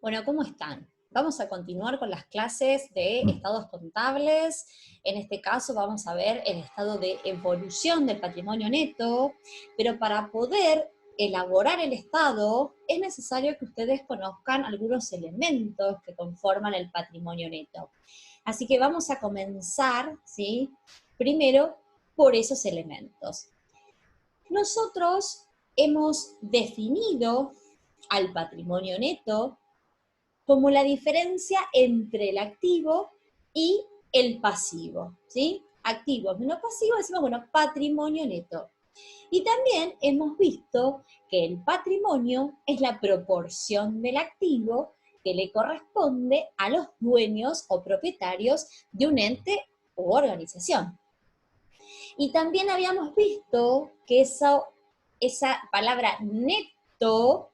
Bueno, ¿cómo están? Vamos a continuar con las clases de estados contables. En este caso vamos a ver el estado de evolución del patrimonio neto, pero para poder elaborar el estado es necesario que ustedes conozcan algunos elementos que conforman el patrimonio neto. Así que vamos a comenzar, ¿sí? Primero por esos elementos. Nosotros hemos definido al patrimonio neto como la diferencia entre el activo y el pasivo, ¿sí? Activos menos pasivos, decimos, bueno, patrimonio neto. Y también hemos visto que el patrimonio es la proporción del activo que le corresponde a los dueños o propietarios de un ente u organización. Y también habíamos visto que esa palabra neto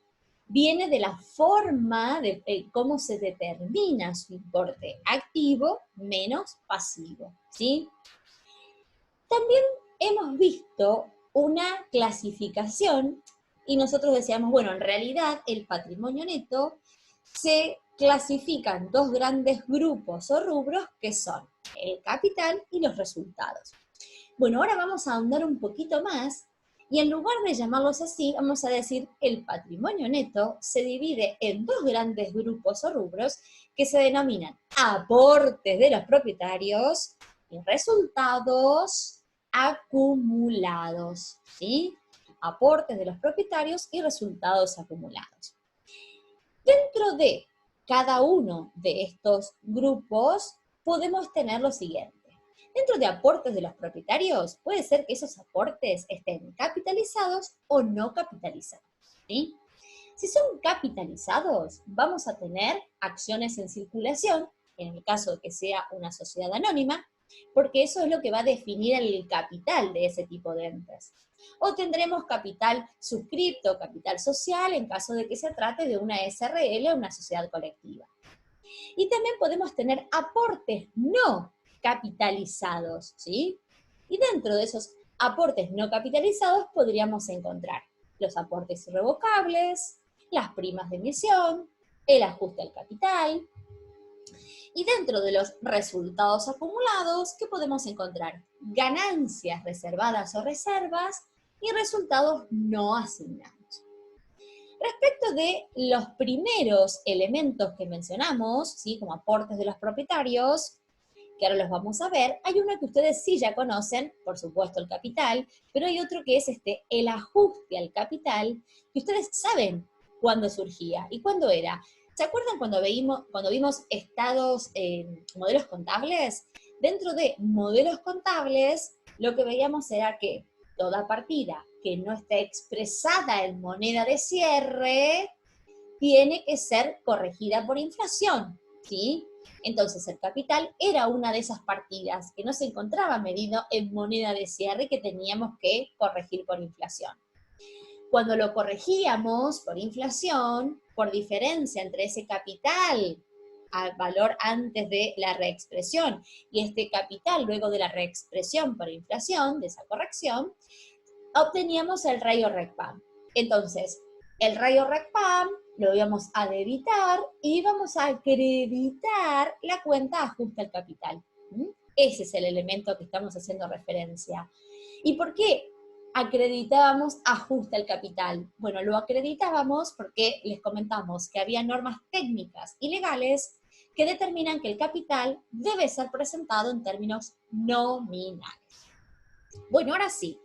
viene de la forma de cómo se determina su importe activo menos pasivo, ¿sí? También hemos visto una clasificación y nosotros decíamos, bueno, en realidad el patrimonio neto se clasifica en dos grandes grupos o rubros que son el capital y los resultados. Bueno, ahora vamos a ahondar un poquito más y en lugar de llamarlos así, vamos a decir que el patrimonio neto se divide en dos grandes grupos o rubros que se denominan aportes de los propietarios y resultados acumulados, ¿sí? Aportes de los propietarios y resultados acumulados. Dentro de cada uno de estos grupos podemos tener lo siguiente. Dentro de aportes de los propietarios, puede ser que esos aportes estén capitalizados o no capitalizados, ¿sí? Si son capitalizados, vamos a tener acciones en circulación, en el caso de que sea una sociedad anónima, porque eso es lo que va a definir el capital de ese tipo de entes. O tendremos capital suscripto, capital social, en caso de que se trate de una SRL o una sociedad colectiva. Y también podemos tener aportes no capitalizados, ¿sí? Y dentro de esos aportes no capitalizados podríamos encontrar los aportes irrevocables, las primas de emisión, el ajuste al capital. Y dentro de los resultados acumulados, ¿qué podemos encontrar? Ganancias reservadas o reservas y resultados no asignados. Respecto de los primeros elementos que mencionamos, ¿sí? Como aportes de los propietarios, que ahora los vamos a ver, hay uno que ustedes sí ya conocen, por supuesto el capital, pero hay otro que es el ajuste al capital, que ustedes saben cuándo surgía y cuándo era. ¿Se acuerdan cuando vimos estados, modelos contables? Dentro de modelos contables, lo que veíamos era que toda partida que no esté expresada en moneda de cierre tiene que ser corregida por inflación, ¿sí? Entonces el capital era una de esas partidas que no se encontraba medido en moneda de cierre que teníamos que corregir por inflación. Cuando lo corregíamos por inflación, por diferencia entre ese capital al valor antes de la reexpresión y este capital luego de la reexpresión por inflación, de esa corrección, obteníamos el rayo RECPAM. Entonces, el rayo RECPAM lo íbamos a debitar y íbamos a acreditar la cuenta ajuste al capital. Ese es el elemento que estamos haciendo referencia. ¿Y por qué acreditábamos ajuste al capital? Bueno, lo acreditábamos porque les comentamos que había normas técnicas y legales que determinan que el capital debe ser presentado en términos nominales. Bueno, ahora sí,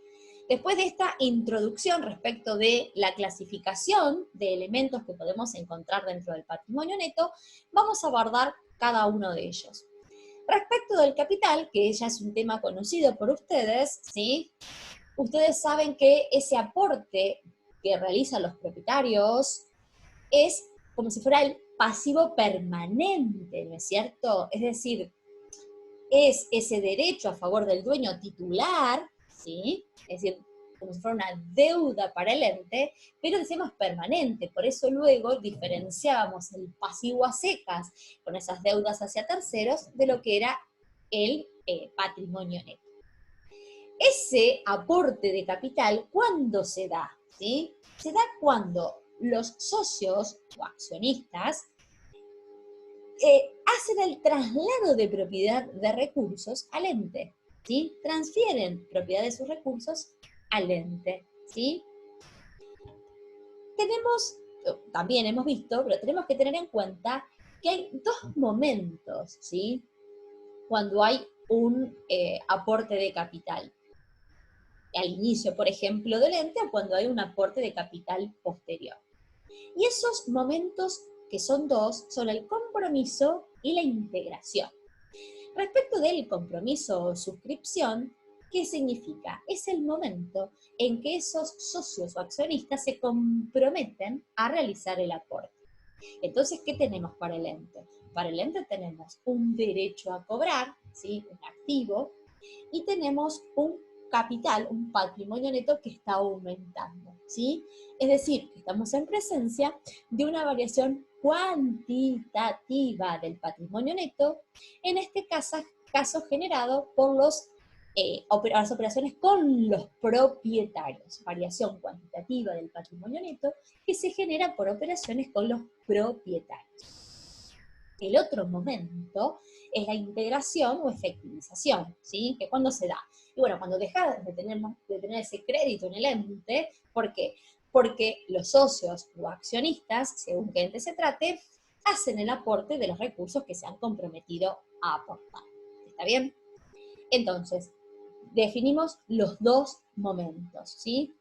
después de esta introducción respecto de la clasificación de elementos que podemos encontrar dentro del patrimonio neto, vamos a abordar cada uno de ellos. Respecto del capital, que ya es un tema conocido por ustedes, ¿sí? Ustedes saben que ese aporte que realizan los propietarios es como si fuera el pasivo permanente, ¿no es cierto? Es decir, es ese derecho a favor del dueño titular, ¿sí? Es decir, como si fuera una deuda para el ente, pero decimos permanente, por eso luego diferenciábamos el pasivo a secas con esas deudas hacia terceros de lo que era el patrimonio neto. Ese aporte de capital, ¿cuándo se da? ¿Sí? Se da cuando los socios o accionistas hacen el traslado de propiedad de recursos al ente, ¿sí? Transfieren propiedad de sus recursos al ente, ¿sí? También hemos visto, pero tenemos que tener en cuenta que hay dos momentos, ¿sí? Cuando hay un aporte de capital. Al inicio, por ejemplo, del ente, o cuando hay un aporte de capital posterior. Y esos momentos, que son dos, son el compromiso y la integración. Respecto del compromiso o suscripción, ¿qué significa? Es el momento en que esos socios o accionistas se comprometen a realizar el aporte. Entonces, ¿qué tenemos para el ente? Para el ente tenemos un derecho a cobrar, ¿sí? Un activo, y tenemos un capital, un patrimonio neto que está aumentando, ¿sí? Es decir, que estamos en presencia de una variación cuantitativa del patrimonio neto, en este caso generado por las operaciones con los propietarios, variación cuantitativa del patrimonio neto que se genera por operaciones con los propietarios. El otro momento es la integración o efectivización, ¿sí? Que cuando se da. Y bueno, cuando deja de tener ese crédito en el ente, ¿por qué? Porque los socios o accionistas, según qué ente se trate, hacen el aporte de los recursos que se han comprometido a aportar. ¿Está bien? Entonces, definimos los dos momentos, ¿sí?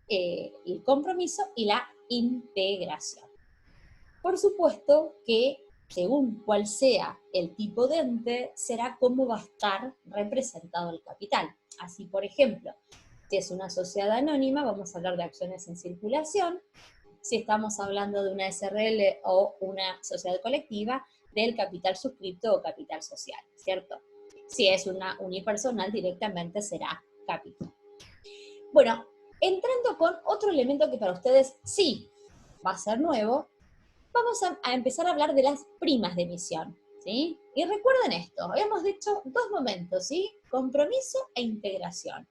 El compromiso y la integración. Por supuesto que según cuál sea el tipo de ente, será cómo va a estar representado el capital. Así, por ejemplo, si es una sociedad anónima, vamos a hablar de acciones en circulación. Si estamos hablando de una SRL o una sociedad colectiva, del capital suscripto o capital social, ¿cierto? Si es una unipersonal, directamente será capital. Bueno, entrando con otro elemento que para ustedes sí va a ser nuevo, vamos a empezar a hablar de las primas de emisión, ¿sí? Y recuerden esto, habíamos dicho dos momentos, ¿sí? Compromiso e integración.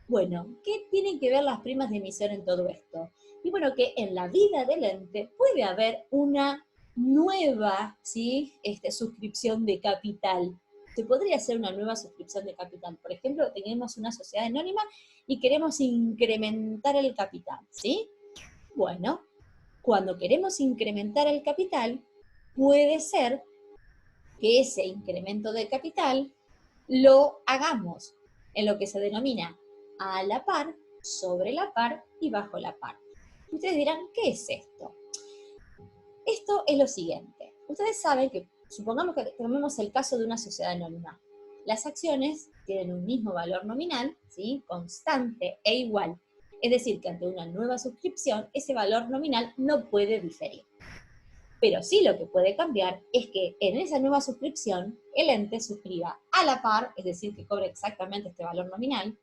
Bueno, ¿qué tienen que ver las primas de emisión en todo esto? Y bueno, que en la vida del ente puede haber una nueva, ¿sí? Suscripción de capital. Se podría hacer una nueva suscripción de capital. Por ejemplo, tenemos una sociedad anónima y queremos incrementar el capital, ¿sí? Bueno, cuando queremos incrementar el capital, puede ser que ese incremento del capital lo hagamos en lo que se denomina a la par, sobre la par y bajo la par. Ustedes dirán, ¿qué es esto? Esto es lo siguiente. Ustedes saben que, supongamos que tomemos el caso de una sociedad anónima. Las acciones tienen un mismo valor nominal, ¿sí? Constante e igual. Es decir, que ante una nueva suscripción, ese valor nominal no puede diferir. Pero sí lo que puede cambiar es que en esa nueva suscripción el ente suscriba a la par, es decir, que cobre exactamente este valor nominal,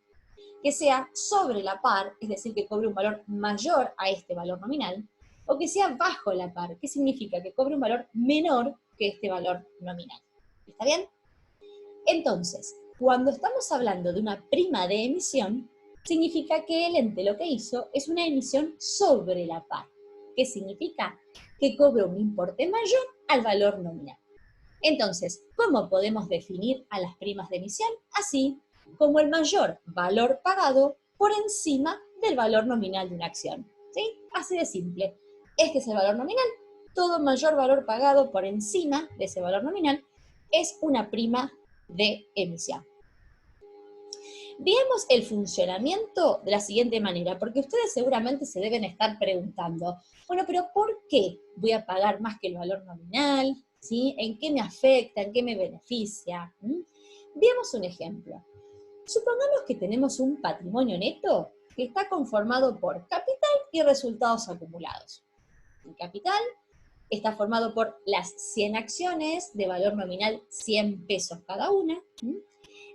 que sea sobre la par, es decir, que cobre un valor mayor a este valor nominal, o que sea bajo la par, que significa que cobre un valor menor que este valor nominal. ¿Está bien? Entonces, cuando estamos hablando de una prima de emisión, significa que el ente lo que hizo es una emisión sobre la par. ¿Qué significa? Que cobre un importe mayor al valor nominal. Entonces, ¿cómo podemos definir a las primas de emisión? Así como el mayor valor pagado por encima del valor nominal de una acción. ¿Sí? Así de simple. Este es el valor nominal. Todo mayor valor pagado por encima de ese valor nominal es una prima de emisión. Veamos el funcionamiento de la siguiente manera, porque ustedes seguramente se deben estar preguntando, bueno, pero ¿por qué voy a pagar más que el valor nominal? ¿Sí? ¿En qué me afecta? ¿En qué me beneficia? Veamos un ejemplo. Supongamos que tenemos un patrimonio neto que está conformado por capital y resultados acumulados. El capital está formado por las 100 acciones de valor nominal 100 pesos cada una,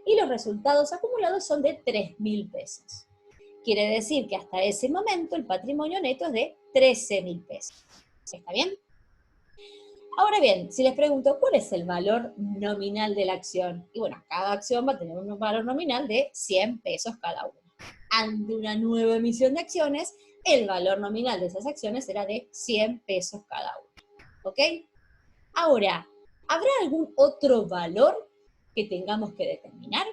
y los resultados acumulados son de 3.000 pesos. Quiere decir que hasta ese momento el patrimonio neto es de 13.000 pesos. ¿Está bien? Ahora bien, si les pregunto, ¿cuál es el valor nominal de la acción? Y bueno, cada acción va a tener un valor nominal de 100 pesos cada una. Ante una nueva emisión de acciones, el valor nominal de esas acciones será de 100 pesos cada una. ¿Ok? Ahora, ¿Habrá algún otro valor que tengamos que determinar?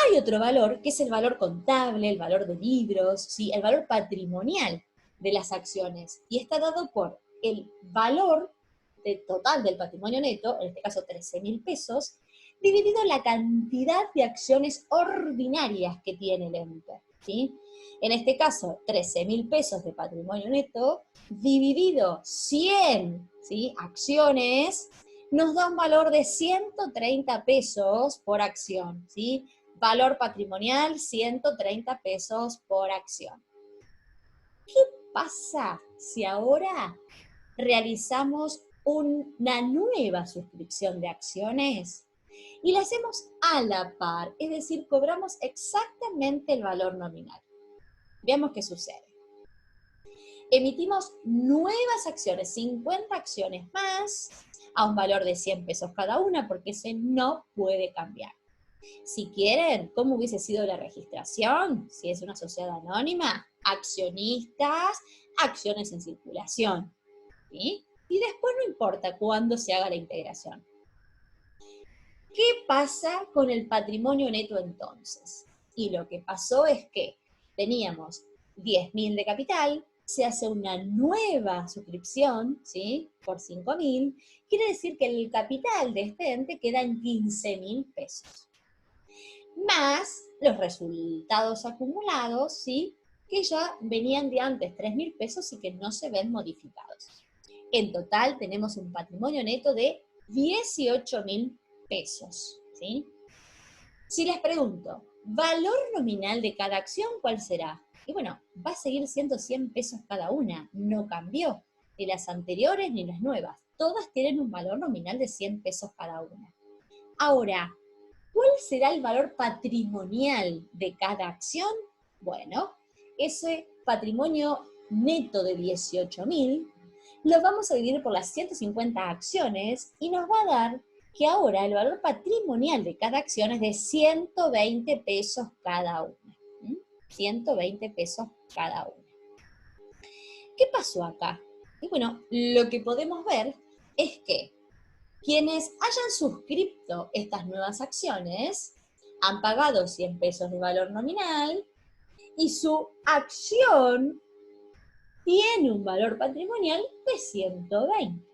Hay otro valor, que es el valor contable, el valor de libros, ¿sí? El valor patrimonial de las acciones, y está dado por el valor total del patrimonio neto, en este caso 13.000 pesos, dividido la cantidad de acciones ordinarias que tiene el ente, ¿sí? En este caso, 13.000 pesos de patrimonio neto, dividido 100, ¿sí?, acciones, nos da un valor de 130 pesos por acción, ¿sí? Valor patrimonial, 130 pesos por acción. ¿Qué pasa si ahora realizamos una nueva suscripción de acciones y la hacemos a la par? Es decir, cobramos exactamente el valor nominal. Veamos qué sucede. Emitimos nuevas acciones, 50 acciones más, a un valor de 100 pesos cada una, porque ese no puede cambiar. Si quieren, ¿cómo hubiese sido la registración? Si es una sociedad anónima, accionistas, acciones en circulación, ¿sí? Y después no importa cuándo se haga la integración. ¿Qué pasa con el patrimonio neto entonces? Y lo que pasó es que teníamos 10.000 de capital, se hace una nueva suscripción, ¿sí?, por 5.000, quiere decir que el capital de este ente queda en 15.000 pesos. Más los resultados acumulados, ¿sí?, que ya venían de antes, 3.000 pesos y que no se ven modificados. En total tenemos un patrimonio neto de 18.000 pesos, ¿sí? Si les pregunto, ¿valor nominal de cada acción cuál será? Y bueno, va a seguir siendo 100 pesos cada una, no cambió, ni las anteriores ni las nuevas. Todas tienen un valor nominal de 100 pesos cada una. Ahora, ¿cuál será el valor patrimonial de cada acción? Bueno, ese patrimonio neto de 18.000 lo vamos a dividir por las 150 acciones y nos va a dar que ahora el valor patrimonial de cada acción es de 120 pesos cada una. 120 pesos cada una. ¿Qué pasó acá? Y bueno, lo que podemos ver es que quienes hayan suscrito estas nuevas acciones han pagado 100 pesos de valor nominal y su acción tiene un valor patrimonial de 120.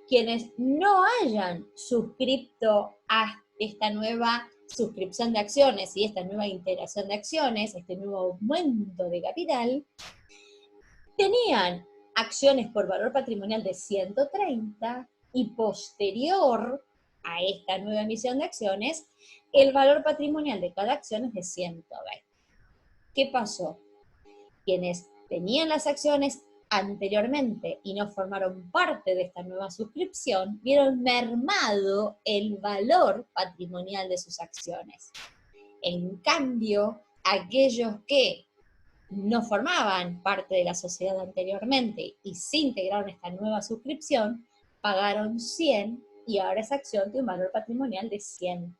Quienes no hayan suscrito a esta nueva suscripción de acciones y esta nueva integración de acciones, este nuevo aumento de capital, tenían acciones por valor patrimonial de 130 y posterior a esta nueva emisión de acciones, el valor patrimonial de cada acción es de 120. ¿Qué pasó? Quienes tenían las acciones anteriormente y no formaron parte de esta nueva suscripción, vieron mermado el valor patrimonial de sus acciones. En cambio, aquellos que no formaban parte de la sociedad anteriormente y se integraron a esta nueva suscripción, pagaron 100 y ahora esa acción tiene un valor patrimonial de 120.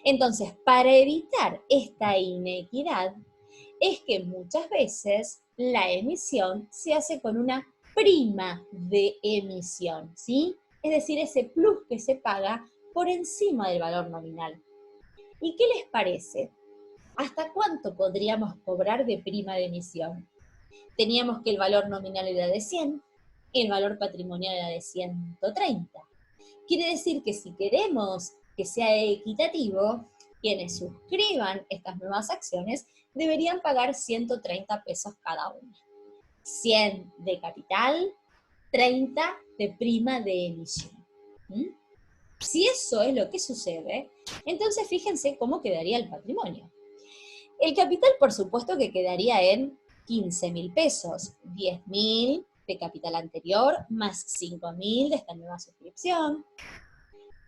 Entonces, para evitar esta inequidad, es que muchas veces la emisión se hace con una prima de emisión, ¿sí? Es decir, ese plus que se paga por encima del valor nominal. ¿Y qué les parece? ¿Hasta cuánto podríamos cobrar de prima de emisión? Teníamos que el valor nominal era de 100, el valor patrimonial era de 130. Quiere decir que si queremos que sea equitativo, quienes suscriban estas nuevas acciones deberían pagar 130 pesos cada una. 100 de capital, 30 de prima de emisión. Si eso es lo que sucede, entonces fíjense cómo quedaría el patrimonio. El capital, por supuesto, que quedaría en 15.000 pesos, 10.000 de capital anterior, más 5.000 de esta nueva suscripción.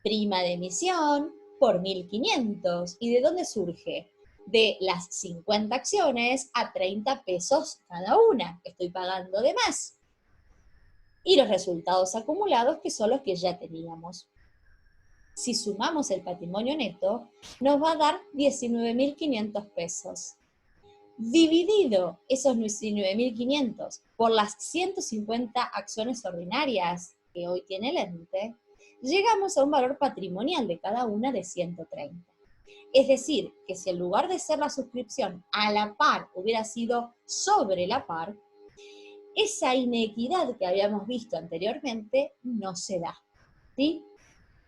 Prima de emisión por 1.500. ¿Y de dónde surge? De las 50 acciones a 30 pesos cada una, que estoy pagando de más. Y los resultados acumulados, que son los que ya teníamos. Si sumamos el patrimonio neto, nos va a dar 19.500 pesos. Dividido esos 19.500 por las 150 acciones ordinarias, que hoy tiene el ente, llegamos a un valor patrimonial de cada una de 130. Es decir, que si en lugar de ser la suscripción a la par hubiera sido sobre la par, esa inequidad que habíamos visto anteriormente no se da, ¿sí?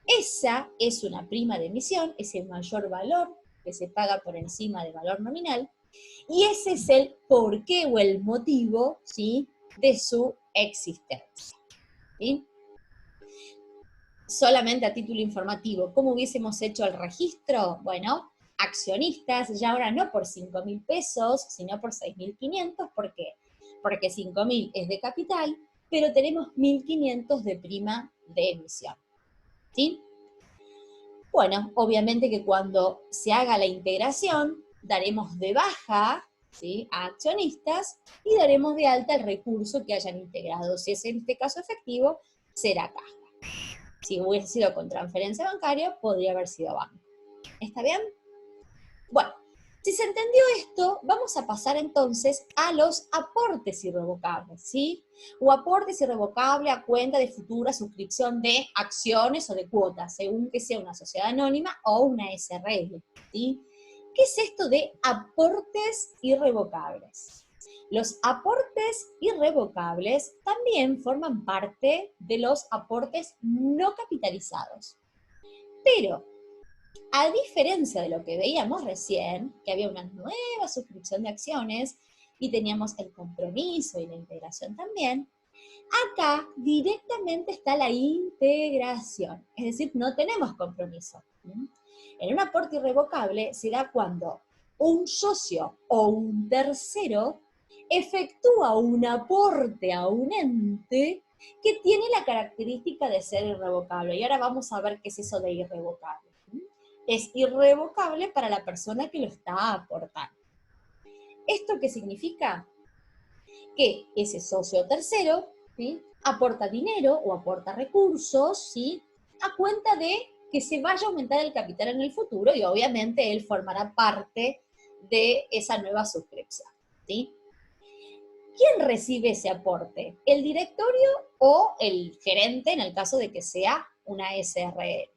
Esa es una prima de emisión, es el mayor valor que se paga por encima del valor nominal, y ese es el porqué o el motivo, ¿sí?, de su existencia, ¿sí? Solamente a título informativo, ¿cómo hubiésemos hecho el registro? Bueno, accionistas, ya ahora no por 5.000 pesos, sino por 6.500, ¿por qué? Porque 5.000 es de capital, pero tenemos 1.500 de prima de emisión, ¿sí? Bueno, obviamente que cuando se haga la integración, daremos de baja, ¿sí?, a accionistas y daremos de alta el recurso que hayan integrado. Si es en este caso efectivo, será caja. Si hubiese sido con transferencia bancaria, podría haber sido banco. ¿Está bien? Bueno, si se entendió esto, vamos a pasar entonces a los aportes irrevocables, ¿sí? O aportes irrevocables a cuenta de futura suscripción de acciones o de cuotas, según que sea una sociedad anónima o una SRL, ¿sí? ¿Qué es esto de aportes irrevocables? Los aportes irrevocables también forman parte de los aportes no capitalizados, pero a diferencia de lo que veíamos recién, que había una nueva suscripción de acciones y teníamos el compromiso y la integración también, acá directamente está la integración, es decir, no tenemos compromiso. En un aporte irrevocable se da cuando un socio o un tercero efectúa un aporte a un ente que tiene la característica de ser irrevocable. Y ahora vamos a ver qué es eso de irrevocable. Es irrevocable para la persona que lo está aportando. ¿Esto qué significa? Que ese socio tercero, ¿sí?, aporta dinero o aporta recursos, ¿sí?, a cuenta de que se vaya a aumentar el capital en el futuro y obviamente él formará parte de esa nueva suscripción, ¿sí? ¿Quién recibe ese aporte? ¿El directorio o el gerente en el caso de que sea una SRL?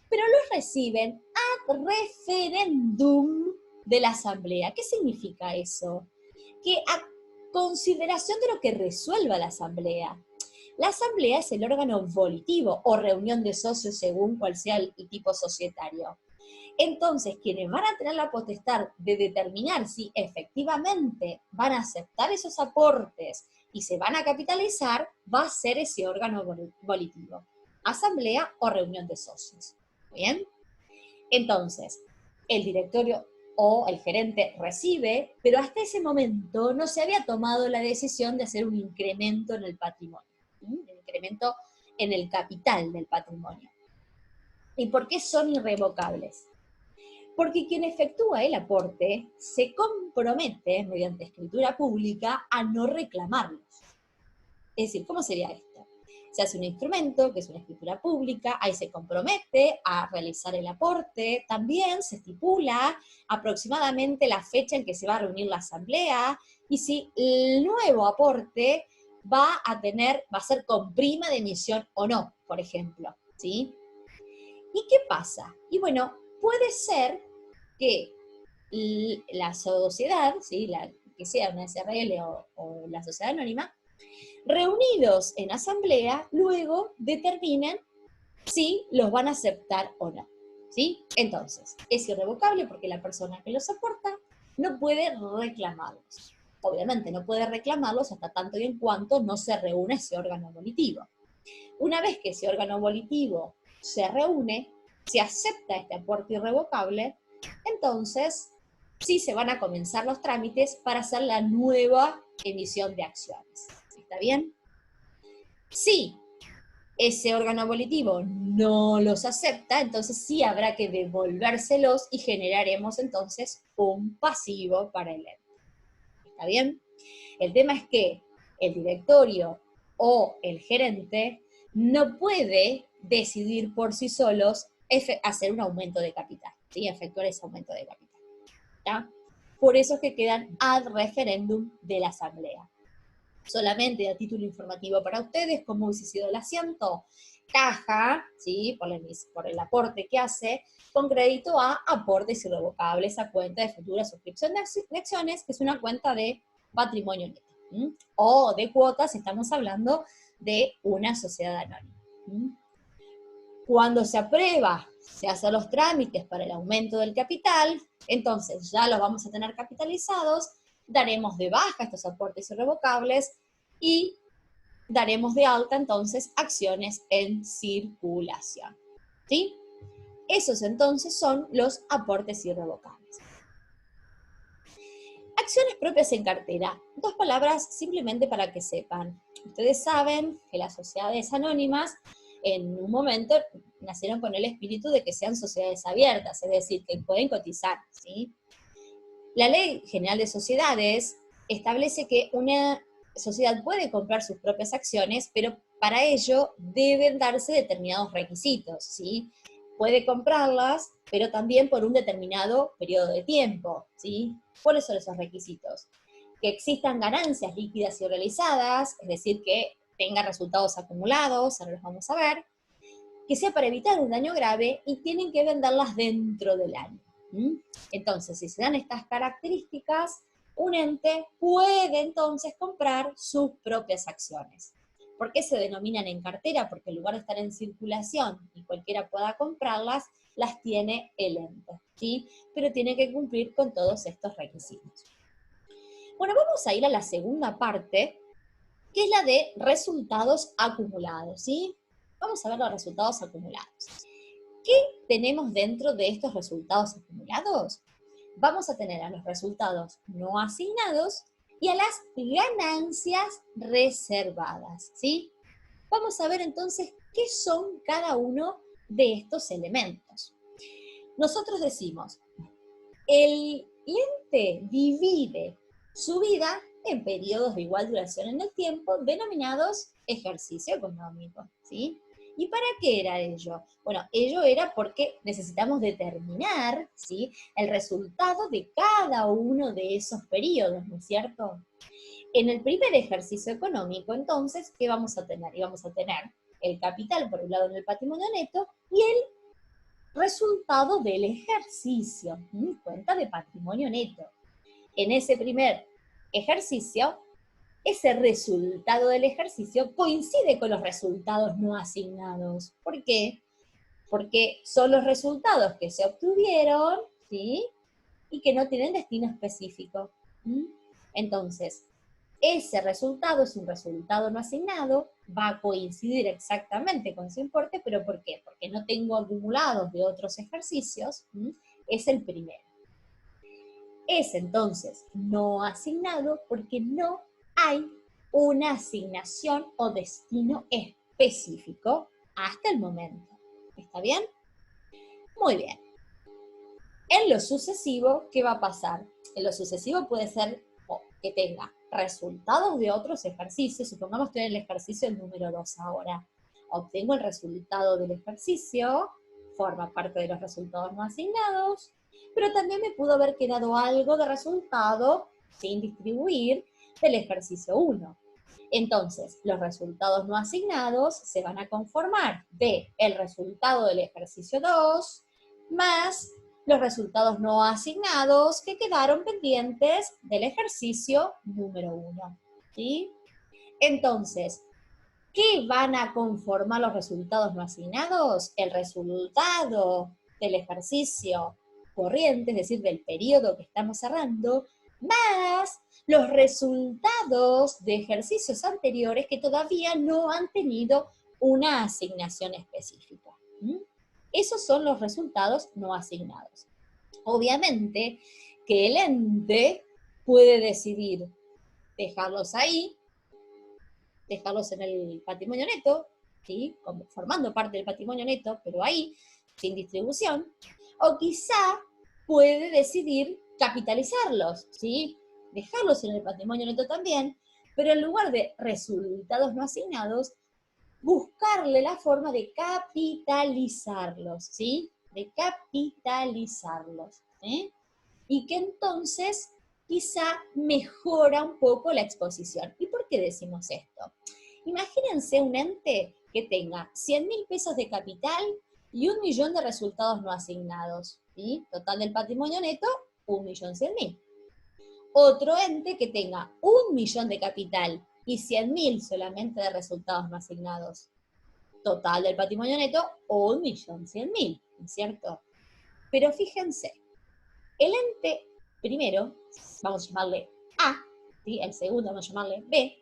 Pero los reciben ad referendum de la asamblea. ¿Qué significa eso? Que a consideración de lo que resuelva la asamblea es el órgano volitivo o reunión de socios según cual sea el tipo societario. Entonces, quienes van a tener la potestad de determinar si efectivamente van a aceptar esos aportes y se van a capitalizar, va a ser ese órgano volitivo, asamblea o reunión de socios. ¿Bien? Entonces, el directorio o el gerente recibe, pero hasta ese momento no se había tomado la decisión de hacer un incremento en el patrimonio, un incremento en el capital del patrimonio. ¿Y por qué son irrevocables? Porque quien efectúa el aporte se compromete, mediante escritura pública, a no reclamarlos. Es decir, ¿cómo sería esto? Se hace un instrumento, que es una escritura pública, ahí se compromete a realizar el aporte, también se estipula aproximadamente la fecha en que se va a reunir la asamblea, y si el nuevo aporte va a ser con prima de emisión o no, por ejemplo, ¿sí? ¿Y qué pasa? Y bueno, puede ser que la sociedad, ¿sí?, que sea una SRL o la sociedad anónima, reunidos en asamblea, luego determinen si los van a aceptar o no, ¿sí? Entonces, es irrevocable porque la persona que los aporta no puede reclamarlos. Obviamente no puede reclamarlos hasta tanto y en cuanto no se reúne ese órgano volitivo. Una vez que ese órgano volitivo se reúne, se acepta este aporte irrevocable, entonces sí se van a comenzar los trámites para hacer la nueva emisión de acciones. ¿Está bien? Si ese órgano volitivo no los acepta, entonces sí habrá que devolvérselos y generaremos entonces un pasivo para el ente. ¿Está bien? El tema es que el directorio o el gerente no puede decidir por sí solos hacer un aumento de capital, ¿sí?, efectuar ese aumento de capital. ¿Está? Por eso es que quedan ad referendum de la asamblea. Solamente a título informativo para ustedes, cómo hubiese sido el asiento. Caja, ¿sí? por el aporte que hace, con crédito a aportes irrevocables a cuenta de futura suscripción de acciones, que es una cuenta de patrimonio neto. O de cuotas, estamos hablando de una sociedad anónima. Cuando se aprueba, se hacen los trámites para el aumento del capital, entonces ya los vamos a tener capitalizados, daremos de baja estos aportes irrevocables y daremos de alta entonces acciones en circulación. ¿Sí? Esos entonces son los aportes irrevocables. Acciones propias en cartera. Dos palabras simplemente para que sepan. Ustedes saben que las sociedades anónimas en un momento nacieron con el espíritu de que sean sociedades abiertas, es decir, que pueden cotizar, ¿sí? La Ley General de Sociedades establece que una sociedad puede comprar sus propias acciones, pero para ello deben darse determinados requisitos, ¿sí? Puede comprarlas, pero también por un determinado periodo de tiempo, ¿sí? ¿Cuáles son esos requisitos? Que existan ganancias líquidas y realizadas, es decir, que tenga resultados acumulados, ahora los vamos a ver, que sea para evitar un daño grave y tienen que venderlas dentro del año. Entonces, si se dan estas características, un ente puede entonces comprar sus propias acciones. ¿Por qué se denominan en cartera? Porque en lugar de estar en circulación y cualquiera pueda comprarlas, las tiene el ente, ¿sí? Pero tiene que cumplir con todos estos requisitos. Bueno, vamos a ir a la segunda parte, que es la de resultados acumulados, ¿sí? Vamos a ver los resultados acumulados. ¿Qué tenemos dentro de estos resultados acumulados? Vamos a tener a los resultados no asignados y a las ganancias reservadas, ¿sí? Vamos a ver entonces qué son cada uno de estos elementos. Nosotros decimos, el ente divide su vida en periodos de igual duración en el tiempo, denominados ejercicio económico, ¿sí? ¿Y para qué era ello? Bueno, ello era porque necesitamos determinar, ¿sí?, el resultado de cada uno de esos periodos, ¿no es cierto? En el primer ejercicio económico, entonces, ¿qué vamos a tener? Y vamos a tener el capital, por un lado, en el patrimonio neto, y el resultado del ejercicio, cuenta de patrimonio neto. En ese primer ejercicio, ese resultado del ejercicio coincide con los resultados no asignados. ¿Por qué? Porque son los resultados que se obtuvieron, ¿sí?, y que no tienen destino específico. Entonces, ese resultado es un resultado no asignado, va a coincidir exactamente con su importe, pero ¿por qué? Porque no tengo acumulados de otros ejercicios, es el primero. Es entonces no asignado porque no hay una asignación o destino específico hasta el momento. ¿Está bien? Muy bien. En lo sucesivo, ¿qué va a pasar? En lo sucesivo puede ser que tenga resultados de otros ejercicios. Supongamos que estoy en el ejercicio número 2 ahora. Obtengo el resultado del ejercicio, forma parte de los resultados no asignados, pero también me pudo haber quedado algo de resultado sin distribuir del ejercicio 1. Entonces, los resultados no asignados se van a conformar de el resultado del ejercicio 2 más los resultados no asignados que quedaron pendientes del ejercicio número 1. ¿Sí? Entonces, ¿qué van a conformar los resultados no asignados? El resultado del ejercicio corriente, es decir, del periodo que estamos cerrando, más los resultados de ejercicios anteriores que todavía no han tenido una asignación específica. Esos son los resultados no asignados. Obviamente que el ente puede decidir dejarlos ahí, dejarlos en el patrimonio neto, ¿sí?, como formando parte del patrimonio neto, pero ahí, sin distribución, o quizá puede decidir capitalizarlos, ¿sí?, dejarlos en el patrimonio neto también, pero en lugar de resultados no asignados, buscarle la forma de capitalizarlos, ¿sí?, de capitalizarlos, ¿sí?, y que entonces quizá mejora un poco la exposición. ¿Y por qué decimos esto? Imagínense un ente que tenga 100.000 pesos de capital y 1.000.000 de resultados no asignados. ¿Sí? Total del patrimonio neto, 1.100.000. Otro ente que tenga 1.000.000 de capital y 100.000 solamente de resultados no asignados. Total del patrimonio neto, 1.100.000, ¿no es cierto? Pero fíjense, el ente primero, vamos a llamarle A, ¿sí? El segundo vamos a llamarle B.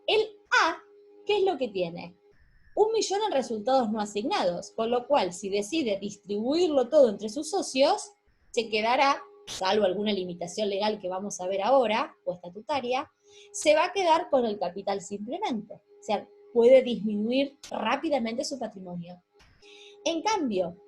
El A, ¿qué es lo que tiene? 1.000.000 en resultados no asignados, con lo cual si decide distribuirlo todo entre sus socios, se quedará, salvo alguna limitación legal que vamos a ver ahora, o estatutaria, se va a quedar con el capital simplemente. O sea, puede disminuir rápidamente su patrimonio. En cambio,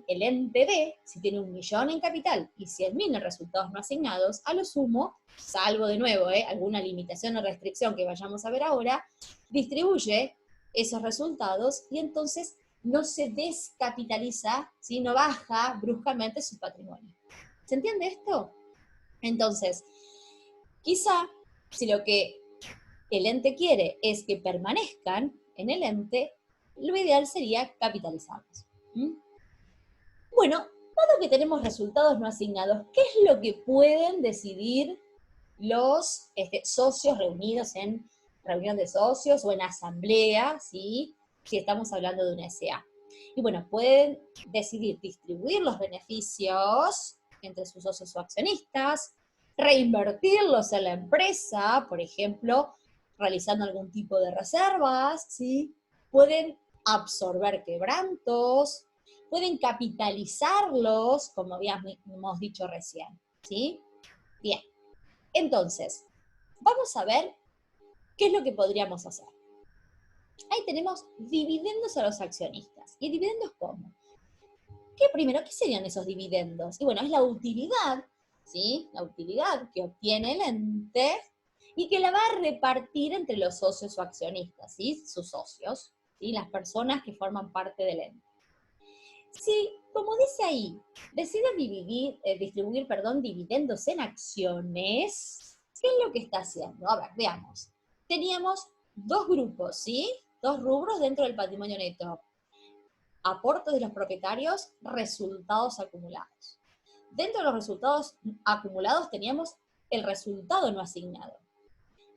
el ente B, si tiene 1.000.000 en capital y 100.000 en resultados no asignados, a lo sumo, salvo de nuevo alguna limitación o restricción que vayamos a ver ahora, distribuye esos resultados y entonces no se descapitaliza, ¿sí? No baja bruscamente su patrimonio. ¿Se entiende esto? Entonces, quizá si lo que el ente quiere es que permanezcan en el ente, lo ideal sería capitalizarlos. ¿Mm? Bueno, dado que tenemos resultados no asignados, ¿qué es lo que pueden decidir los socios reunidos en reunión de socios o en asamblea, ¿sí? Si estamos hablando de una SA? Y bueno, pueden decidir distribuir los beneficios entre sus socios o accionistas, reinvertirlos en la empresa, por ejemplo, realizando algún tipo de reservas, ¿sí? Pueden absorber quebrantos, pueden capitalizarlos, como habíamos dicho recién, ¿sí? Bien, entonces, vamos a ver qué es lo que podríamos hacer. Ahí tenemos dividendos a los accionistas. ¿Y dividendos cómo? ¿Qué serían esos dividendos? Y bueno, es la utilidad, ¿sí? La utilidad que obtiene el ente y que la va a repartir entre los socios o accionistas, ¿sí? Sus socios, ¿sí? Las personas que forman parte del ente. Si, como dice ahí, decide distribuir dividendos en acciones, ¿qué es lo que está haciendo? A ver, veamos. Teníamos dos grupos, ¿sí? Dos rubros dentro del patrimonio neto. Aportes de los propietarios, resultados acumulados. Dentro de los resultados acumulados teníamos el resultado no asignado.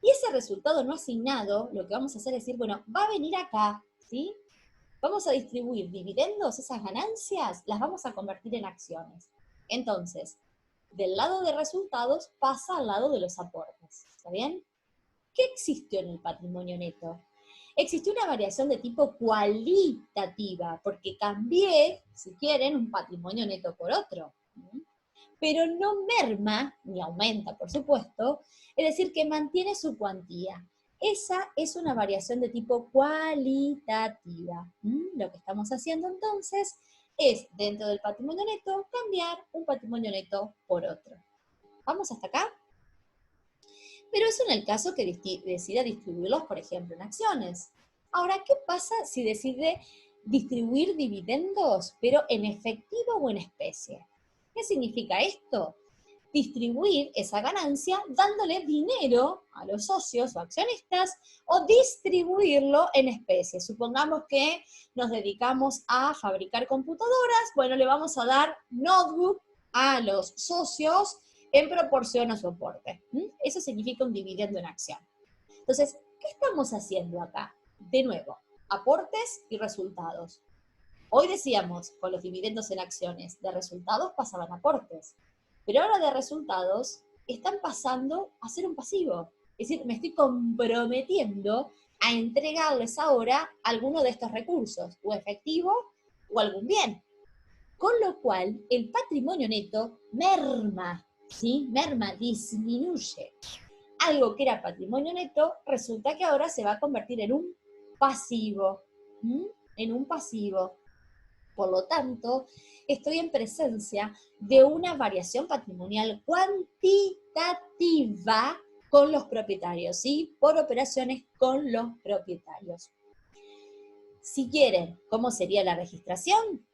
Y ese resultado no asignado, lo que vamos a hacer es decir, bueno, va a venir acá, ¿sí? Vamos a distribuir dividendos, esas ganancias, las vamos a convertir en acciones. Entonces, del lado de resultados pasa al lado de los aportes. ¿Está bien? ¿Qué existió en el patrimonio neto? Existió una variación de tipo cualitativa, porque cambié, si quieren, un patrimonio neto por otro. Pero no merma, ni aumenta, por supuesto, es decir, que mantiene su cuantía. Esa es una variación de tipo cualitativa. Lo que estamos haciendo entonces es, dentro del patrimonio neto, cambiar un patrimonio neto por otro. ¿Vamos hasta acá? Pero eso en el caso que decida distribuirlos, por ejemplo, en acciones. Ahora, ¿qué pasa si decide distribuir dividendos, pero en efectivo o en especie? ¿Qué significa esto? Distribuir esa ganancia dándole dinero a los socios o accionistas o distribuirlo en especie. Supongamos que nos dedicamos a fabricar computadoras, bueno, le vamos a dar notebook a los socios en proporción a su aporte. Eso significa un dividendo en acción. Entonces, ¿qué estamos haciendo acá? De nuevo, aportes y resultados. Hoy decíamos, con los dividendos en acciones, de resultados pasaban aportes. Pero ahora de resultados están pasando a ser un pasivo. Es decir, me estoy comprometiendo a entregarles ahora alguno de estos recursos, o efectivo o algún bien. Con lo cual, el patrimonio neto merma, ¿sí? Merma, disminuye. Algo que era patrimonio neto, resulta que ahora se va a convertir en un pasivo. En un pasivo. Por lo tanto, estoy en presencia de una variación patrimonial cuantitativa con los propietarios, ¿sí? Por operaciones con los propietarios. Si quieren, ¿cómo sería la registración?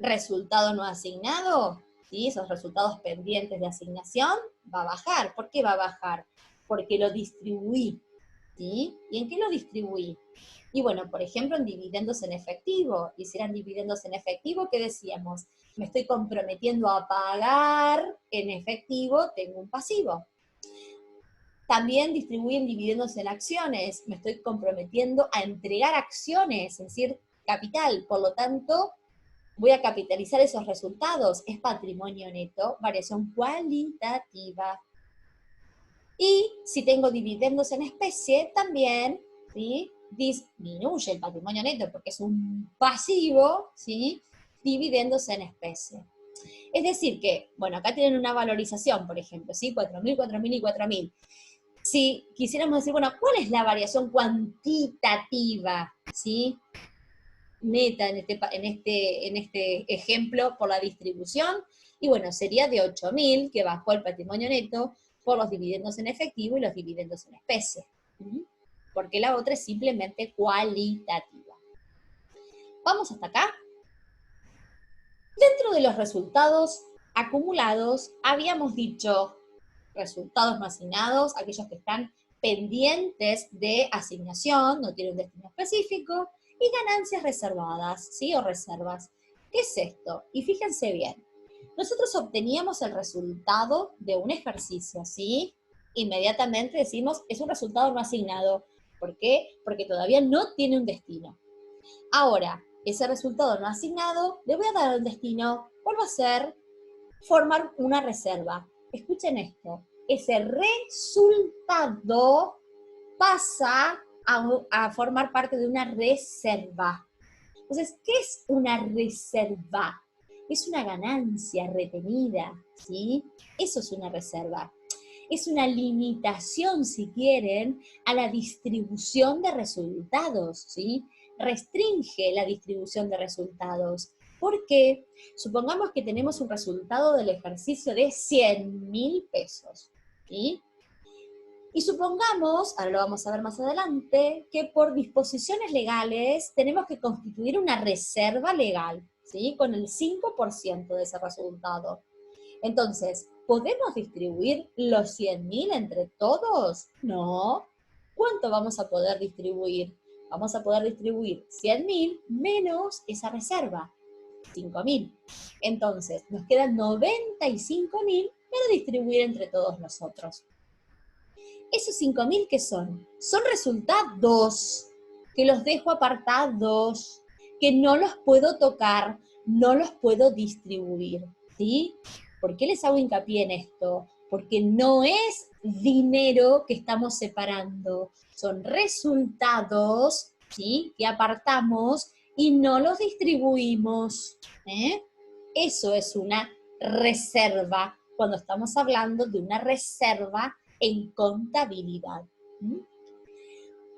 Resultado no asignado, ¿sí? Esos resultados pendientes de asignación, va a bajar. ¿Por qué va a bajar? Porque lo distribuí, ¿sí? ¿Y en qué lo distribuí? Y bueno, por ejemplo, en dividendos en efectivo. Y si eran dividendos en efectivo, ¿qué decíamos? Me estoy comprometiendo a pagar en efectivo, tengo un pasivo. También distribuyen dividendos en acciones. Me estoy comprometiendo a entregar acciones, es decir, capital. Por lo tanto, voy a capitalizar esos resultados. Es patrimonio neto, variación cualitativa. Y si tengo dividendos en especie, también, ¿sí? Disminuye el patrimonio neto porque es un pasivo, ¿sí? Dividendos en especie. Es decir que, bueno, acá tienen una valorización, por ejemplo, ¿sí? 4.000, 4.000 y 4.000. Si quisiéramos decir, bueno, ¿cuál es la variación cuantitativa, ¿sí? Neta en este ejemplo por la distribución? Y bueno, sería de 8.000 que bajó el patrimonio neto por los dividendos en efectivo y los dividendos en especie. Porque la otra es simplemente cualitativa. ¿Vamos hasta acá? Dentro de los resultados acumulados, habíamos dicho resultados no asignados, aquellos que están pendientes de asignación, no tienen un destino específico, y ganancias reservadas, ¿sí? O reservas. ¿Qué es esto? Y fíjense bien, nosotros obteníamos el resultado de un ejercicio, ¿sí? Inmediatamente decimos, es un resultado no asignado. ¿Por qué? Porque todavía no tiene un destino. Ahora, ese resultado no asignado, le voy a dar un destino. ¿Cuál va a ser? Formar una reserva. Escuchen esto. Ese resultado pasa a formar parte de una reserva. Entonces, ¿qué es una reserva? Es una ganancia retenida, ¿sí? Eso es una reserva. Es una limitación, si quieren, a la distribución de resultados, ¿sí? Restringe la distribución de resultados. ¿Por qué? Supongamos que tenemos un resultado del ejercicio de 100.000 pesos, ¿sí? Y supongamos, ahora lo vamos a ver más adelante, que por disposiciones legales tenemos que constituir una reserva legal, ¿sí? Con el 5% de ese resultado. Entonces, ¿podemos distribuir los 100.000 entre todos? No. ¿Cuánto vamos a poder distribuir? Vamos a poder distribuir 100.000 menos esa reserva, 5.000. Entonces, nos quedan 95.000 para distribuir entre todos nosotros. ¿Esos 5.000 qué son? Son resultados, que los dejo apartados, que no los puedo tocar, no los puedo distribuir, ¿sí? ¿Por qué les hago hincapié en esto? Porque no es dinero que estamos separando, son resultados, ¿sí? Que apartamos y no los distribuimos, ¿eh? Eso es una reserva, cuando estamos hablando de una reserva en contabilidad.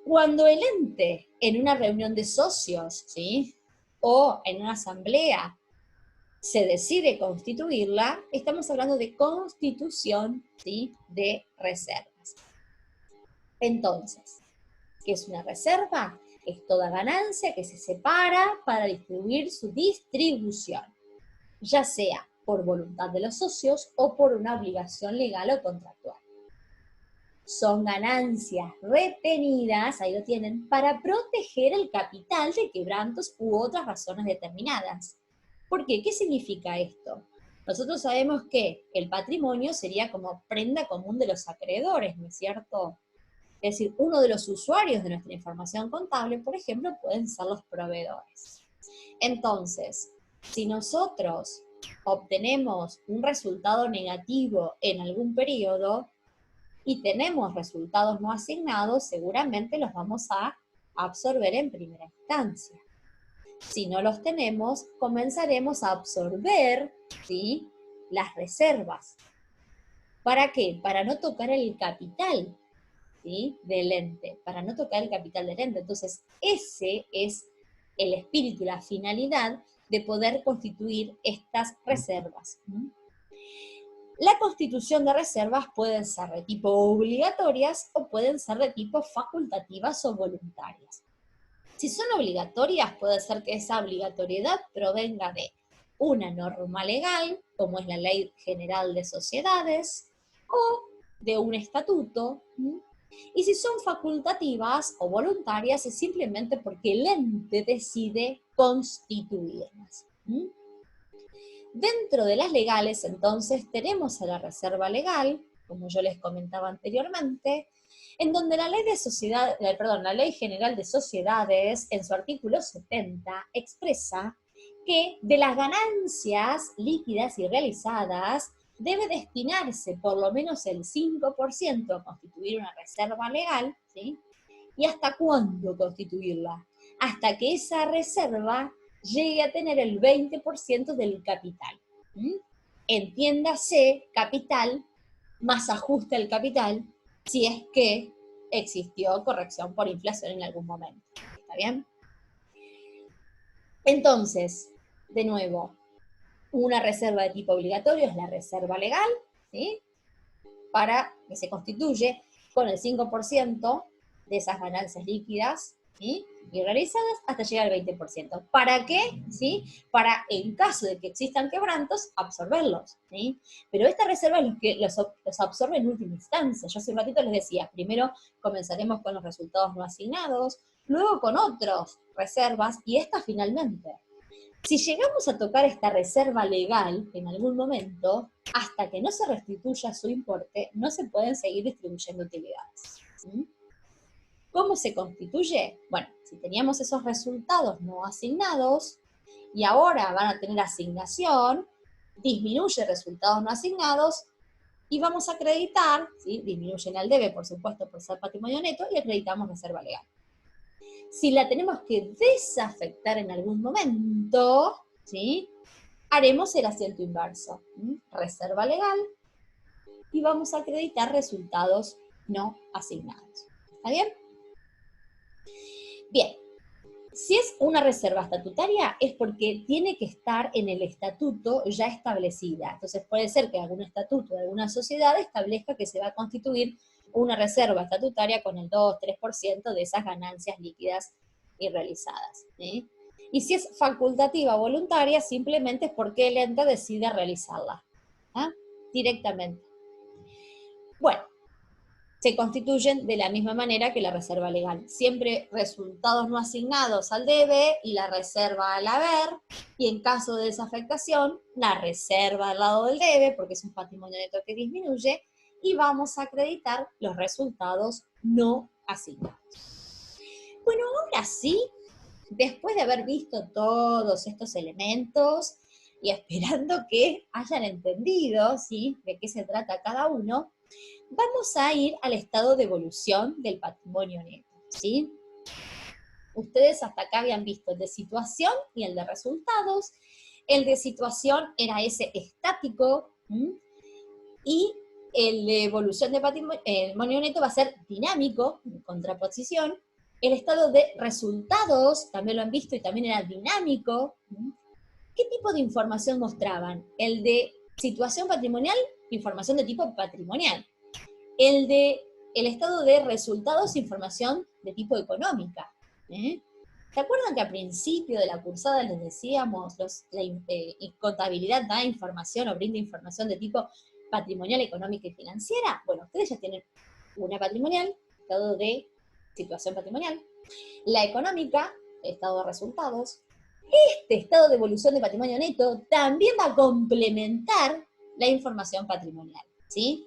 Cuando el ente en una reunión de socios, ¿sí? O en una asamblea se decide constituirla, estamos hablando de constitución, ¿sí? De reservas. Entonces, ¿qué es una reserva? Es toda ganancia que se separa para distribuir su distribución, ya sea por voluntad de los socios o por una obligación legal o contractual. Son ganancias retenidas, ahí lo tienen, para proteger el capital de quebrantos u otras razones determinadas. ¿Por qué? ¿Qué significa esto? Nosotros sabemos que el patrimonio sería como prenda común de los acreedores, ¿no es cierto? Es decir, uno de los usuarios de nuestra información contable, por ejemplo, pueden ser los proveedores. Entonces, si nosotros obtenemos un resultado negativo en algún periodo, y tenemos resultados no asignados, seguramente los vamos a absorber en primera instancia. Si no los tenemos, comenzaremos a absorber, ¿sí? Las reservas. ¿Para qué? Para no tocar el capital, ¿sí? Del ente, para no tocar el capital del ente. Entonces, ese es el espíritu, la finalidad de poder constituir estas reservas. La constitución de reservas pueden ser de tipo obligatorias o pueden ser de tipo facultativas o voluntarias. Si son obligatorias, puede ser que esa obligatoriedad provenga de una norma legal, como es la Ley General de Sociedades, o de un estatuto, y si son facultativas o voluntarias es simplemente porque el ente decide constituirlas. Dentro de las legales, entonces, tenemos a la reserva legal, como yo les comentaba anteriormente, en donde la Ley General de Sociedades, en su artículo 70, expresa que de las ganancias líquidas y realizadas debe destinarse por lo menos el 5% a constituir una reserva legal, ¿sí? ¿Y hasta cuándo constituirla? Hasta que esa reserva llegue a tener el 20% del capital. Entiéndase, capital más ajuste al capital, si es que existió corrección por inflación en algún momento. ¿Está bien? Entonces, de nuevo, una reserva de tipo obligatorio es la reserva legal, ¿sí? Para que se constituye con el 5% de esas ganancias líquidas, ¿sí? Y realizadas hasta llegar al 20%. ¿Para qué? ¿Sí? Para, en caso de que existan quebrantos, absorberlos, ¿sí? Pero esta reserva es lo que los absorbe en última instancia. Yo hace un ratito les decía, primero comenzaremos con los resultados no asignados, luego con otras reservas, y esta finalmente. Si llegamos a tocar esta reserva legal en algún momento, hasta que no se restituya su importe, no se pueden seguir distribuyendo utilidades. ¿Sí? ¿Cómo se constituye? Bueno, si teníamos esos resultados no asignados y ahora van a tener asignación, disminuye resultados no asignados y vamos a acreditar, ¿sí? Disminuyen al debe, por supuesto, por ser patrimonio neto, y acreditamos reserva legal. Si la tenemos que desafectar en algún momento, ¿sí? Haremos el asiento inverso, reserva legal, y vamos a acreditar resultados no asignados. ¿Está bien? Bien, si es una reserva estatutaria es porque tiene que estar en el estatuto ya establecida. Entonces puede ser que algún estatuto de alguna sociedad establezca que se va a constituir una reserva estatutaria con el 2-3% de esas ganancias líquidas y realizadas. ¿Sí? Y si es facultativa o voluntaria, simplemente es porque el ente decide realizarla. ¿Ah? Directamente. Bueno, se constituyen de la misma manera que la reserva legal. Siempre resultados no asignados al debe y la reserva al haber, y en caso de desafectación, la reserva al lado del debe, porque es un patrimonio neto que disminuye, y vamos a acreditar los resultados no asignados. Bueno, ahora sí, después de haber visto todos estos elementos y esperando que hayan entendido, ¿sí?, de qué se trata cada uno, vamos a ir al estado de evolución del patrimonio neto, ¿sí? Ustedes hasta acá habían visto el de situación y el de resultados. El de situación era ese estático, y el de evolución de patrimonio neto va a ser dinámico, en contraposición. El estado de resultados, también lo han visto, y también era dinámico. ¿Qué tipo de información mostraban? El de situación patrimonial, información de tipo patrimonial. El estado de resultados, información de tipo económica. ¿Se acuerdan que al principio de la cursada les decíamos la contabilidad da información o brinda información de tipo patrimonial, económica y financiera? Bueno, ustedes ya tienen una patrimonial, estado de situación patrimonial, la económica, estado de resultados. Este estado de evolución de patrimonio neto también va a complementar la información patrimonial, ¿sí?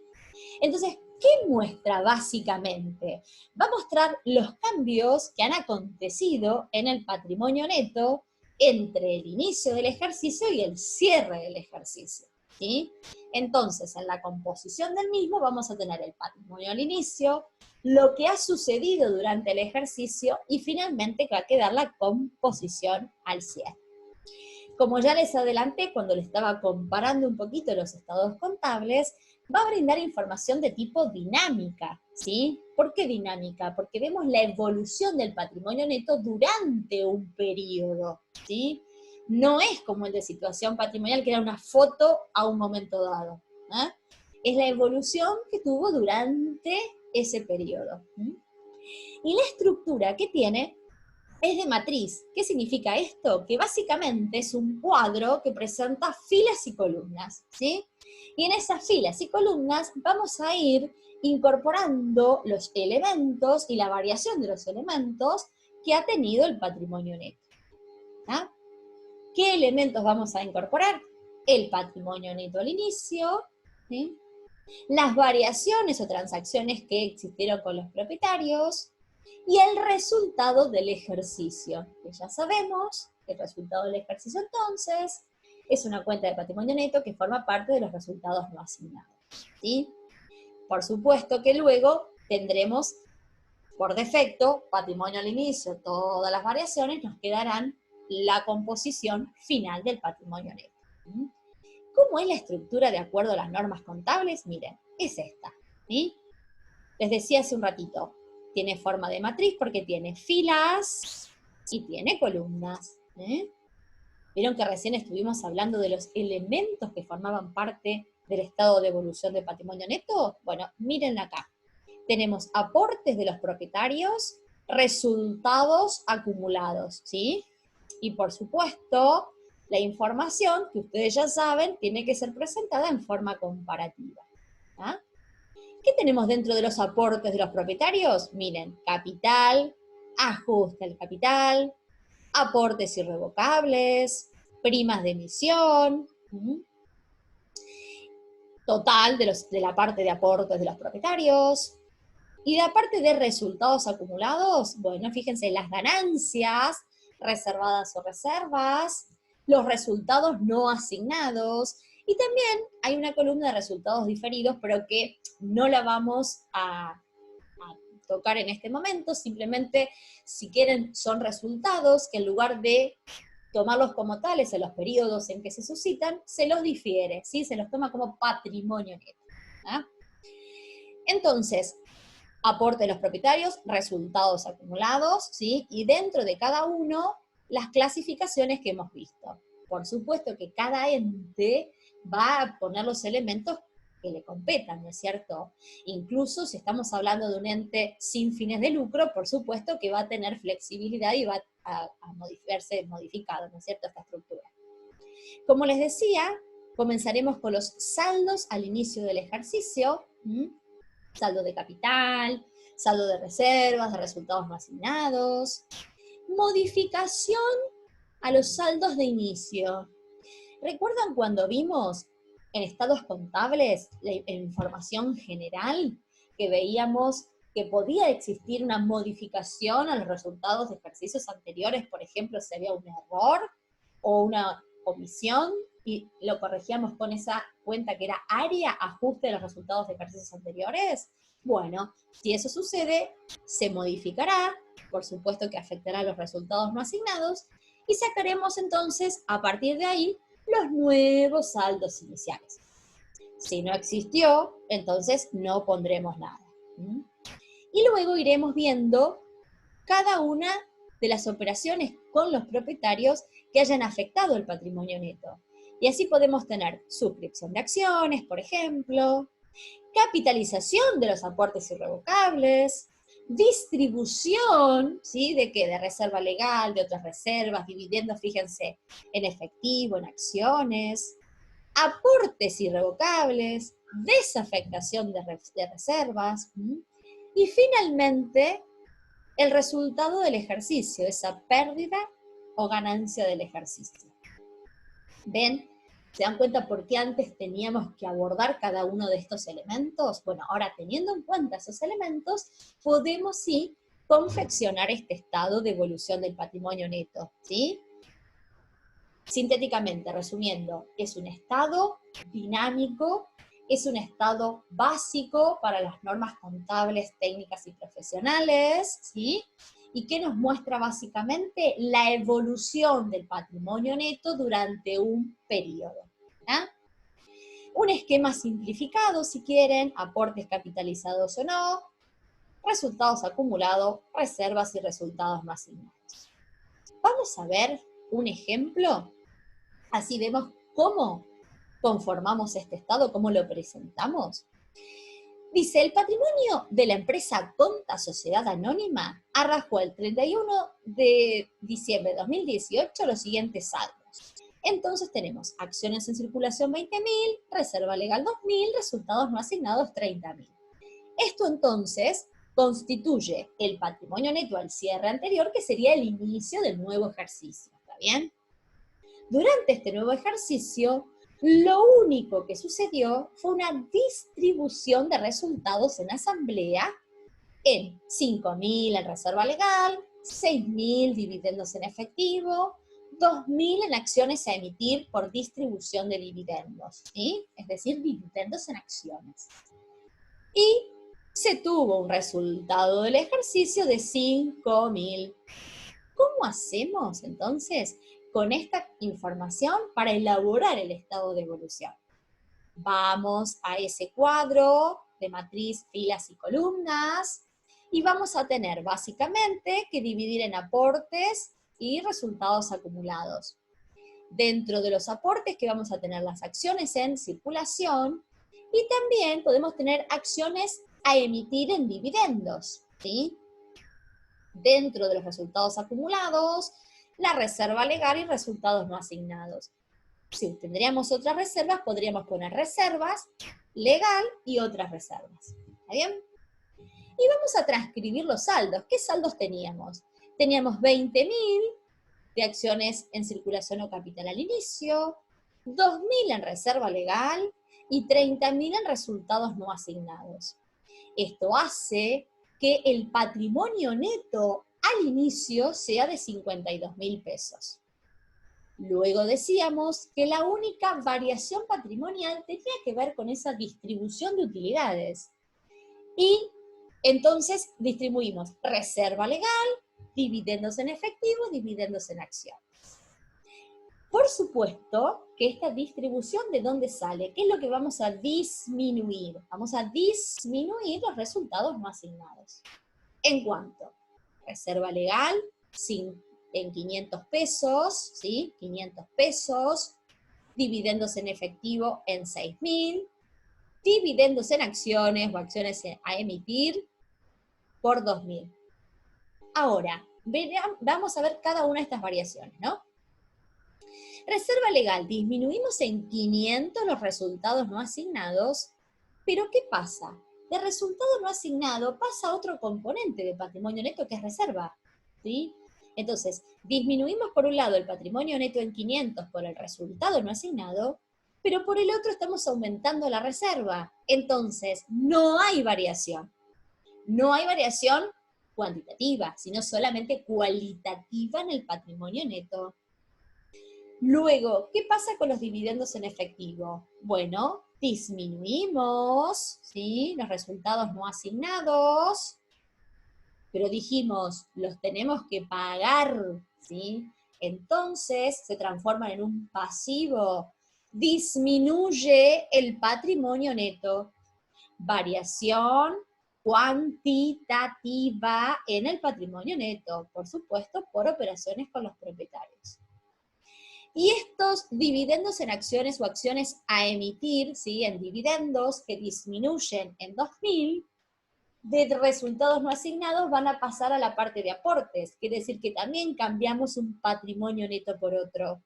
Entonces, ¿qué muestra básicamente? Va a mostrar los cambios que han acontecido en el patrimonio neto entre el inicio del ejercicio y el cierre del ejercicio, ¿sí? Entonces, en la composición del mismo vamos a tener el patrimonio al inicio, lo que ha sucedido durante el ejercicio y finalmente va a quedar la composición al cierre. Como ya les adelanté cuando les estaba comparando un poquito los estados contables, va a brindar información de tipo dinámica, ¿sí? ¿Por qué dinámica? Porque vemos la evolución del patrimonio neto durante un periodo, ¿sí? No es como el de situación patrimonial, que era una foto a un momento dado. Es la evolución que tuvo durante ese periodo. Y la estructura que tiene es de matriz. ¿Qué significa esto? Que básicamente es un cuadro que presenta filas y columnas, ¿sí? Y en esas filas y columnas vamos a ir incorporando los elementos y la variación de los elementos que ha tenido el patrimonio neto. ¿Ah? ¿Qué elementos vamos a incorporar? El patrimonio neto al inicio, ¿sí? Las variaciones o transacciones que existieron con los propietarios, y el resultado del ejercicio, que ya sabemos, el resultado del ejercicio entonces es una cuenta de patrimonio neto que forma parte de los resultados no asignados, ¿sí? Por supuesto que luego tendremos, por defecto, patrimonio al inicio, todas las variaciones, nos quedarán la composición final del patrimonio neto. ¿Cómo es la estructura de acuerdo a las normas contables? Miren, es esta, ¿sí? Les decía hace un ratito, tiene forma de matriz porque tiene filas y tiene columnas. ¿Vieron que recién estuvimos hablando de los elementos que formaban parte del estado de evolución del patrimonio neto? Bueno, miren acá. Tenemos aportes de los propietarios, resultados acumulados, ¿sí? Y por supuesto, la información, que ustedes ya saben, tiene que ser presentada en forma comparativa. ¿Ah? ¿Qué tenemos dentro de los aportes de los propietarios? Miren, capital, ajuste al capital, aportes irrevocables, primas de emisión, total de la parte de aportes de los propietarios. Y de la parte de resultados acumulados, bueno, fíjense, las ganancias reservadas o reservas, los resultados no asignados, y también hay una columna de resultados diferidos, pero que no la vamos a tocar en este momento, simplemente, si quieren, son resultados que en lugar de tomarlos como tales en los periodos en que se suscitan, se los difiere, ¿sí? Se los toma como patrimonio neto. ¿Ah? Entonces, aporte de los propietarios, resultados acumulados, ¿sí? Y dentro de cada uno, las clasificaciones que hemos visto. Por supuesto que cada ente va a poner los elementos que le competan, ¿no es cierto? Incluso si estamos hablando de un ente sin fines de lucro, por supuesto que va a tener flexibilidad y va a verse modificado, ¿no es cierto?, esta estructura. Como les decía, comenzaremos con los saldos al inicio del ejercicio, saldo de capital, saldo de reservas, de resultados no asignados, modificación a los saldos de inicio. ¿Recuerdan cuando vimos en estados contables la información general que veíamos que podía existir una modificación a los resultados de ejercicios anteriores? Por ejemplo, si había un error o una omisión, y lo corregíamos con esa cuenta que era área ajuste de los resultados de ejercicios anteriores. Bueno, si eso sucede, se modificará, por supuesto que afectará a los resultados no asignados, y sacaremos entonces, a partir de ahí, los nuevos saldos iniciales. Si no existió, entonces no pondremos nada. Y luego iremos viendo cada una de las operaciones con los propietarios que hayan afectado el patrimonio neto. Y así podemos tener suscripción de acciones, por ejemplo, capitalización de los aportes irrevocables, distribución, ¿sí? ¿De qué? De reserva legal, de otras reservas, dividendos, fíjense, en efectivo, en acciones, aportes irrevocables, desafectación de reservas, y finalmente el resultado del ejercicio, esa pérdida o ganancia del ejercicio. ¿Ven? ¿Se dan cuenta por qué antes teníamos que abordar cada uno de estos elementos? Bueno, ahora teniendo en cuenta esos elementos, podemos sí confeccionar este estado de evolución del patrimonio neto, ¿sí? Sintéticamente, resumiendo, es un estado dinámico, es un estado básico para las normas contables, técnicas y profesionales, ¿sí? Y que nos muestra básicamente la evolución del patrimonio neto durante un periodo. ¿Ah? Un esquema simplificado, si quieren, aportes capitalizados o no, resultados acumulados, reservas y resultados no asignados. Vamos a ver un ejemplo, así vemos cómo conformamos este estado, cómo lo presentamos. Dice, el patrimonio de la empresa Conta Sociedad Anónima arrojó el 31 de diciembre de 2018 los siguientes saldos. Entonces tenemos acciones en circulación 20.000, reserva legal 2.000, resultados no asignados 30.000. Esto entonces constituye el patrimonio neto al cierre anterior, que sería el inicio del nuevo ejercicio, ¿está bien? Durante este nuevo ejercicio, lo único que sucedió fue una distribución de resultados en asamblea en 5.000 en reserva legal, 6.000 dividendos en efectivo, 2.000 en acciones a emitir por distribución de dividendos, ¿sí? Es decir, dividendos en acciones. Y se tuvo un resultado del ejercicio de 5.000. ¿Cómo hacemos entonces con esta información para elaborar el estado de evolución? Vamos a ese cuadro de matriz, filas y columnas y vamos a tener básicamente que dividir en aportes y resultados acumulados. Dentro de los aportes que vamos a tener las acciones en circulación y también podemos tener acciones a emitir en dividendos, ¿sí? Dentro de los resultados acumulados, la reserva legal y resultados no asignados. Si tendríamos otras reservas, podríamos poner reservas, legal y otras reservas. ¿Está bien? Y vamos a transcribir los saldos. ¿Qué saldos teníamos? Teníamos 20.000 de acciones en circulación o capital al inicio, 2.000 en reserva legal y 30.000 en resultados no asignados. Esto hace que el patrimonio neto al inicio sea de 52.000 pesos. Luego decíamos que la única variación patrimonial tenía que ver con esa distribución de utilidades. Y entonces distribuimos reserva legal, dividendos en efectivo, dividendos en acción. Por supuesto que esta distribución, ¿de dónde sale? ¿Qué es lo que vamos a disminuir? Vamos a disminuir los resultados no asignados. ¿En cuánto? Reserva legal, en 500 pesos, ¿sí? 500 pesos, dividendos en efectivo en 6.000, dividendos en acciones o acciones a emitir por 2.000. Ahora, vamos a ver cada una de estas variaciones, ¿no? Reserva legal, disminuimos en 500 los resultados no asignados, pero ¿qué pasa? De resultado no asignado pasa a otro componente de patrimonio neto que es reserva, ¿sí? Entonces, disminuimos por un lado el patrimonio neto en 500 por el resultado no asignado, pero por el otro estamos aumentando la reserva. Entonces, no hay variación. No hay variación cuantitativa, sino solamente cualitativa en el patrimonio neto. Luego, ¿qué pasa con los dividendos en efectivo? Bueno, disminuimos, ¿sí? Los resultados no asignados, pero dijimos, los tenemos que pagar, ¿sí? Entonces se transforman en un pasivo. Disminuye el patrimonio neto. Variación cuantitativa en el patrimonio neto, por supuesto, por operaciones con los propietarios. Y estos dividendos en acciones o acciones a emitir, ¿sí? En dividendos que disminuyen en 2.000, de resultados no asignados van a pasar a la parte de aportes. Quiere decir que también cambiamos un patrimonio neto por otro.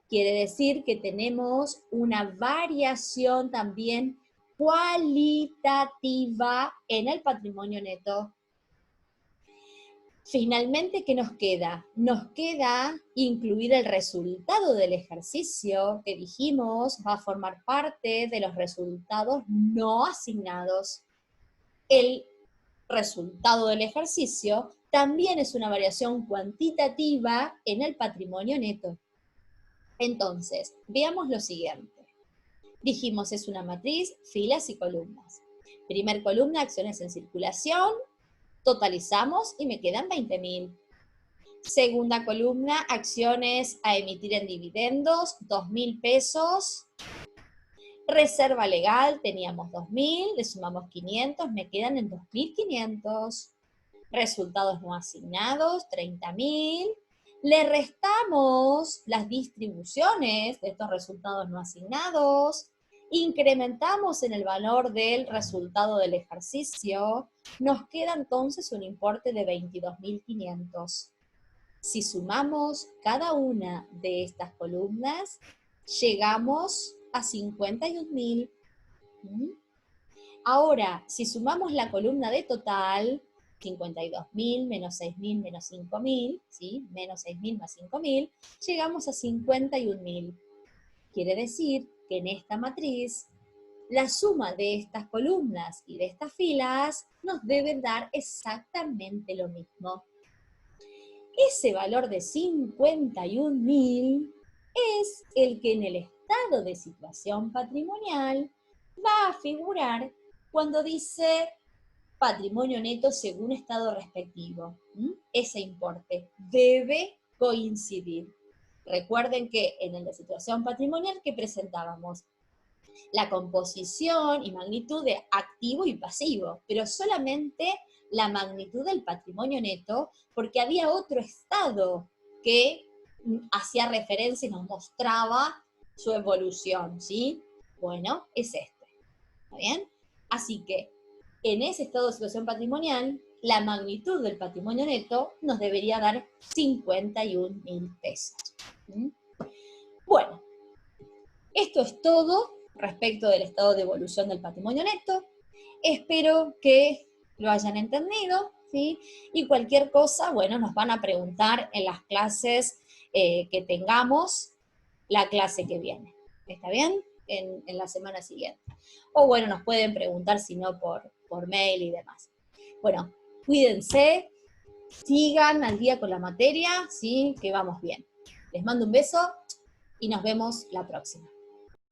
Quiere decir que tenemos una variación también cualitativa en el patrimonio neto. Finalmente, ¿qué nos queda? Nos queda incluir el resultado del ejercicio que dijimos va a formar parte de los resultados no asignados. El resultado del ejercicio también es una variación cuantitativa en el patrimonio neto. Entonces, veamos lo siguiente. Dijimos, es una matriz, filas y columnas. Primer columna, acciones en circulación, totalizamos y me quedan 20.000. Segunda columna, acciones a emitir en dividendos, 2.000 pesos. Reserva legal, teníamos 2.000, le sumamos 500, me quedan en 2.500. Resultados no asignados, 30.000. Le restamos las distribuciones de estos resultados no asignados incrementamos en el valor del resultado del ejercicio, nos queda entonces un importe de 22.500. Si sumamos cada una de estas columnas, llegamos a 51.000. Ahora, si sumamos la columna de total, 52.000 menos 6.000 menos 5.000, ¿sí? Menos 6.000 más 5.000, llegamos a 51.000. Quiere decir que en esta matriz, la suma de estas columnas y de estas filas nos debe dar exactamente lo mismo. Ese valor de 51.000 es el que en el estado de situación patrimonial va a figurar cuando dice patrimonio neto según estado respectivo. Ese importe debe coincidir. Recuerden que en el de situación patrimonial que presentábamos la composición y magnitud de activo y pasivo, pero solamente la magnitud del patrimonio neto, porque había otro estado que hacía referencia y nos mostraba su evolución, ¿sí? Bueno, es este, ¿está bien? Así que en ese estado de situación patrimonial, la magnitud del patrimonio neto nos debería dar 51.000 pesos. Bueno, esto es todo respecto del estado de evolución del patrimonio neto. Espero que lo hayan entendido, ¿sí? Y cualquier cosa, bueno, nos van a preguntar en las clases que tengamos la clase que viene. ¿Está bien? En la semana siguiente. O bueno, nos pueden preguntar si no por mail y demás. Bueno, cuídense, sigan al día con la materia, ¿sí? Que vamos bien. Les mando un beso y nos vemos la próxima.